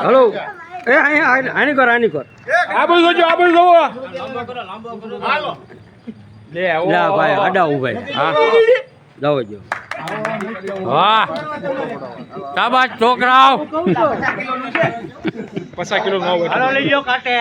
hello ए आनी कर आ बोल जो ले भाई अडाऊ भाई हां जाओ जो वाह शाबाश छोकराओ 50 किलो नो हालो लई लो काटे